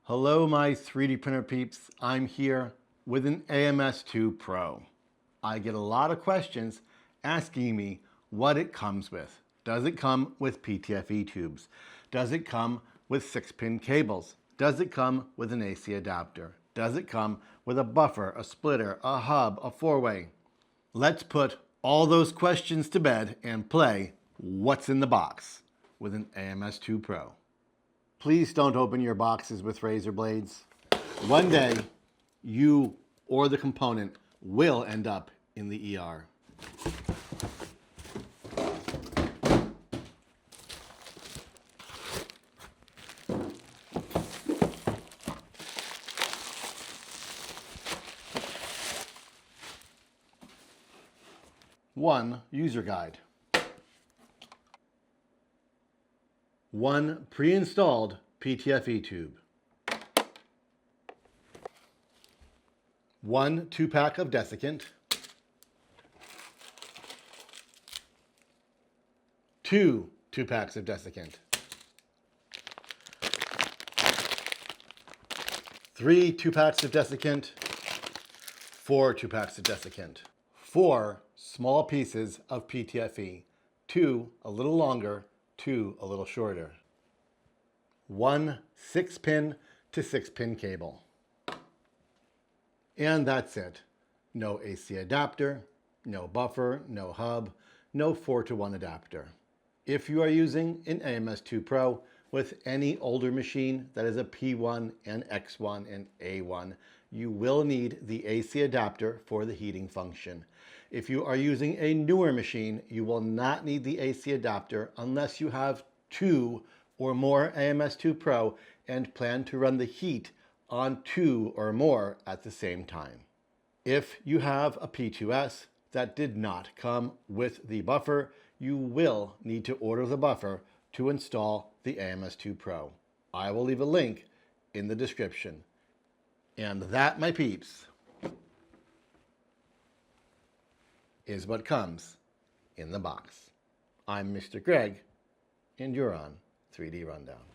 Hello, my 3D printer peeps. I'm here with an AMS2 Pro. I get a lot of questions asking me what it comes with. Does it come with PTFE tubes? Does it come with 6-pin cables? Does it come with an AC adapter? Does it come with a buffer, a splitter, a hub, a 4-way? Let's put all those questions to bed and play What's in the Box with an AMS2 Pro. Please don't open your boxes with razor blades. One day, you or the component will end up in the ER. One user guide. One pre-installed PTFE tube. One 2-pack of desiccant. 2 2-packs of desiccant. 3 2-packs of desiccant. 4 2-packs of desiccant. 4 small pieces of PTFE. 2 a little longer, 2 a little shorter. 1 6-pin to 6-pin cable. And that's it. No AC adapter, no buffer, no hub, no 4-to-1 adapter. If you are using an AMS2 Pro with any older machine that is a P1 and X1 and A1, you will need the AC adapter for the heating function. If you are using a newer machine, you will not need the AC adapter unless you have 2 or more AMS2 Pro and plan to run the heat on 2 or more at the same time. If you have a P2S that did not come with the buffer, you will need to order the buffer to install the AMS2 Pro. I will leave a link in the description. And that, my peeps, is what comes in the box. I'm Mr. Greg, and you're on 3D Rundown.